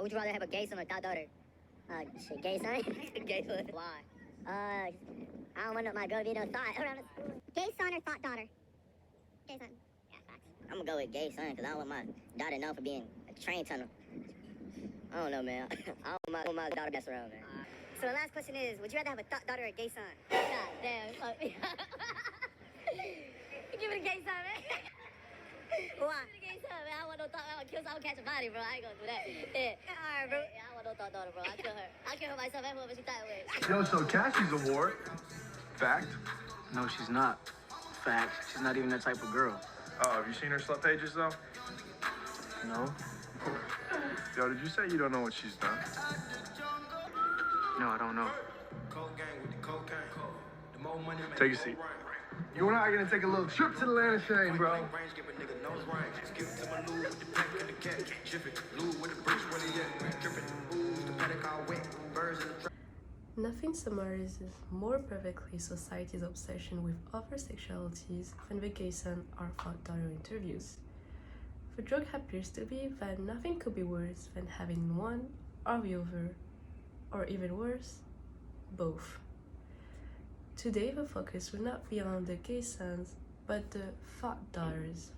Would you rather have a gay son or thought daughter? Shit, gay son? Gay son. Why? I don't want my girl to be no thought around the school. Gay son or thought daughter? Gay son. Yeah, facts. I'm gonna go with gay son, because I don't want my daughter known for being a train tunnel. I don't know, man. I don't want my daughter mess around, man. So the last question is, would you rather have a thought daughter or a gay son? God damn. Give it a gay son, man. Why? Give it a gay son, man. I want no thought. I would catch a body, bro. I ain't gonna do that. Yeah. Alright, bro. Yeah, I want no thought daughter, bro. I kill her. I kill her myself and whoever she thought it was. Yo, so Cassie's a whore. Fact? No, she's not. Fact, she's not even that type of girl. Oh, have you seen her slut pages, though? No? Yo, did you say you don't know what she's done? No, I don't know. Take a seat. You and I are gonna take a little trip to the land of shame, bro. Nothing summarizes more perfectly society's obsession with other sexualities than the gay son or thought daughter interviews. The joke appears to be that nothing could be worse than having one or the other, or even worse, both. Today the focus will not be on the gay sons, but the thought daughters.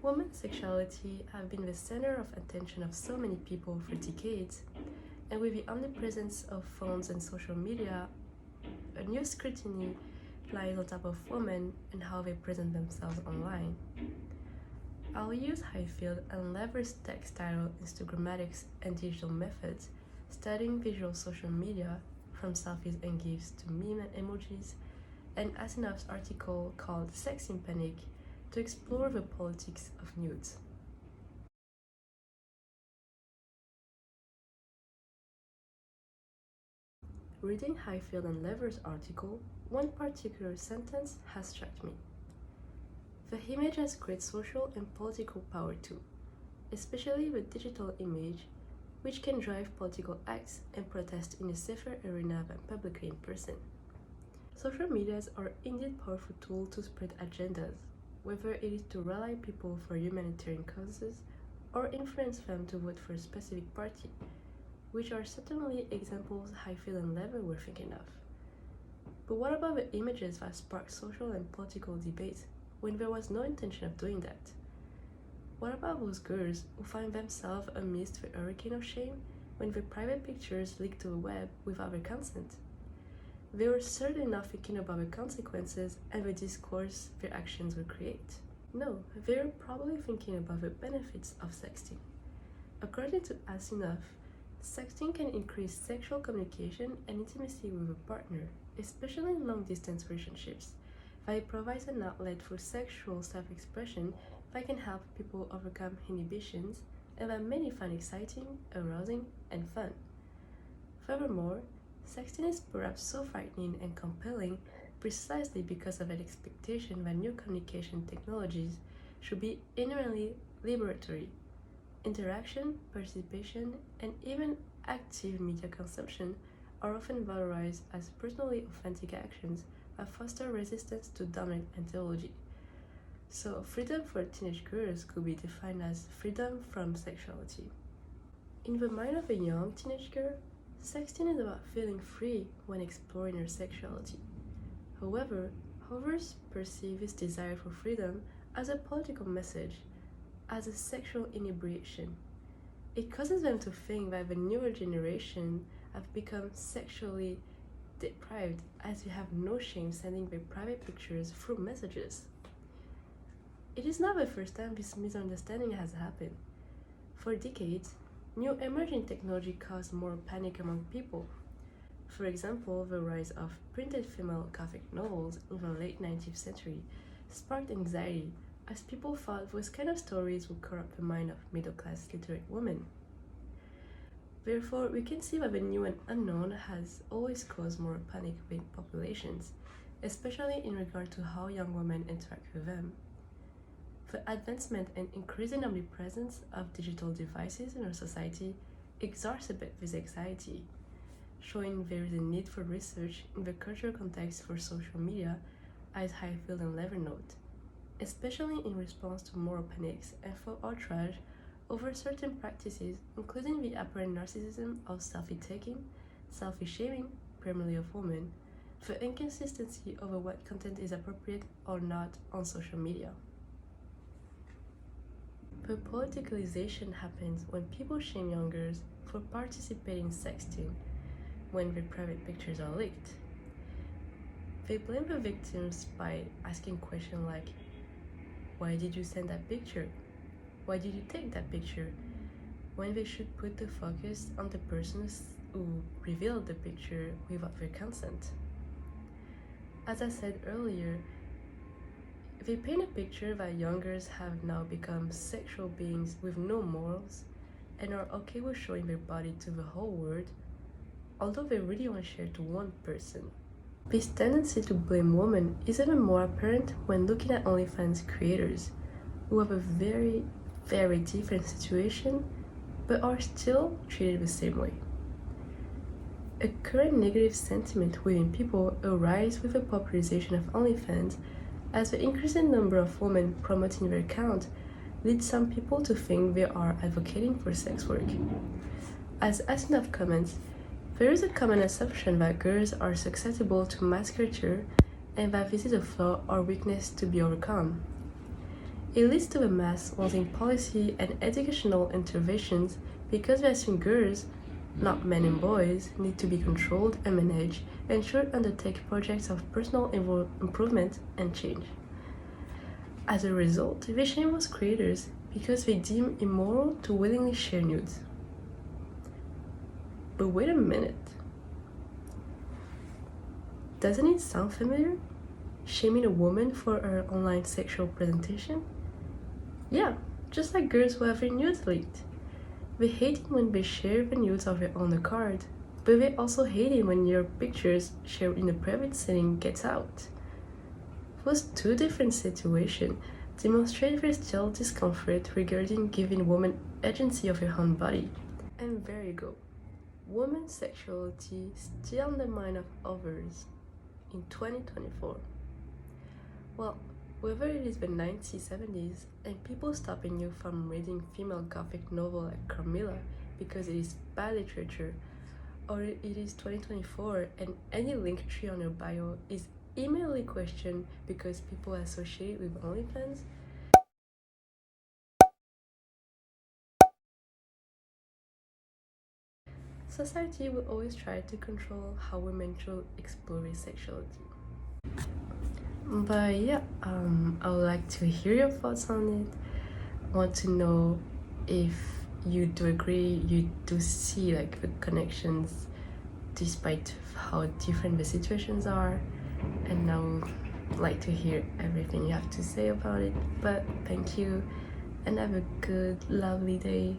Women's sexuality have been the center of attention of so many people for decades, and with the omnipresence of phones and social media, a new scrutiny lies on top of women and how they present themselves online. I'll use high-field and leveraged textile Instagrammatics and digital methods, studying visual social media from selfies and GIFs to meme and emojis, and Asimov's article called Sex in Panic to explore the politics of nudes. Reading Highfield and Lever's article, one particular sentence has struck me. The image has great social and political power too, especially the digital image, which can drive political acts and protest in a safer arena than publicly in person. Social medias are indeed a powerful tool to spread agendas, whether it is to rally people for humanitarian causes or influence them to vote for a specific party, which are certainly examples Highfield and Lever were thinking of. But what about the images that sparked social and political debates when there was no intention of doing that? What about those girls who find themselves amidst the hurricane of shame when their private pictures leaked to the web without their consent? They were certainly not thinking about the consequences and the discourse their actions would create. No, they were probably thinking about the benefits of sexting. According to Asinov, sexting can increase sexual communication and intimacy with a partner, especially in long-distance relationships, that it provides an outlet for sexual self-expression that can help people overcome inhibitions and that many find exciting, arousing, and fun. Furthermore, sexting is perhaps so frightening and compelling precisely because of an expectation that new communication technologies should be inherently liberatory. Interaction, participation, and even active media consumption are often valorized as personally authentic actions that foster resistance to dominant ideology. So, freedom for teenage girls could be defined as freedom from sexuality. In the mind of a young teenage girl, sexting is about feeling free when exploring her sexuality. However, others perceive this desire for freedom as a political message, as a sexual inebriation. It causes them to think that the newer generation have become sexually deprived, as they have no shame sending their private pictures through messages. It is not the first time this misunderstanding has happened. For decades, new emerging technology caused more panic among people. For example, the rise of printed female graphic novels in the late 19th century sparked anxiety, as people thought those kind of stories would corrupt the mind of middle-class literate women. Therefore, we can see that the new and unknown has always caused more panic with populations, especially in regard to how young women interact with them. The advancement and increasing omnipresence of digital devices in our society exacerbate this anxiety, showing there is a need for research in the cultural context for social media, as Highfield and Lever note, especially in response to moral panics and for outrage over certain practices, including the apparent narcissism of selfie-taking, selfie-shaming, primarily of women, the inconsistency over what content is appropriate or not on social media. The politicalization happens when people shame young girls for participating in sexting when their private pictures are leaked. They blame the victims by asking questions like, why did you send that picture? Why did you take that picture? When they should put the focus on the persons who revealed the picture without their consent. As I said earlier, they paint a picture that young girls have now become sexual beings with no morals and are okay with showing their body to the whole world, although they really only share to one person. This tendency to blame women is even more apparent when looking at OnlyFans creators, who have a very, very different situation, but are still treated the same way. A current negative sentiment within people arises with the popularization of OnlyFans, as the increasing number of women promoting their account leads some people to think they are advocating for sex work. As Asinov comments, there is a common assumption that girls are susceptible to mass culture and that this is a flaw or weakness to be overcome. It leads to the mass wanting policy and educational interventions because they assume girls, not men and boys, need to be controlled and managed and should undertake projects of personal improvement and change. As a result, they shame those creators because they deem immoral to willingly share nudes. But wait a minute. Doesn't it sound familiar? Shaming a woman for her online sexual presentation? Yeah, just like girls who have their nudes leaked. They hate it when they share the nudes of their own accord, but they also hate it when your pictures shared in a private setting gets out. Those two different situations demonstrate their still discomfort regarding giving women agency of their own body. And there you go. Women's sexuality still in the mind of others in 2024. Well, whether it is the 1970s and people stopping you from reading female gothic novel like Carmilla because it is bad literature, or it is 2024 and any link tree on your bio is immediately questioned because people associate with OnlyFans, society will always try to control how women should explore their sexuality. But yeah, I would like to hear your thoughts on it. I want to know if you do agree, you do see like the connections despite how different the situations are, and I would like to hear everything you have to say about it. But thank you and have a good, lovely day.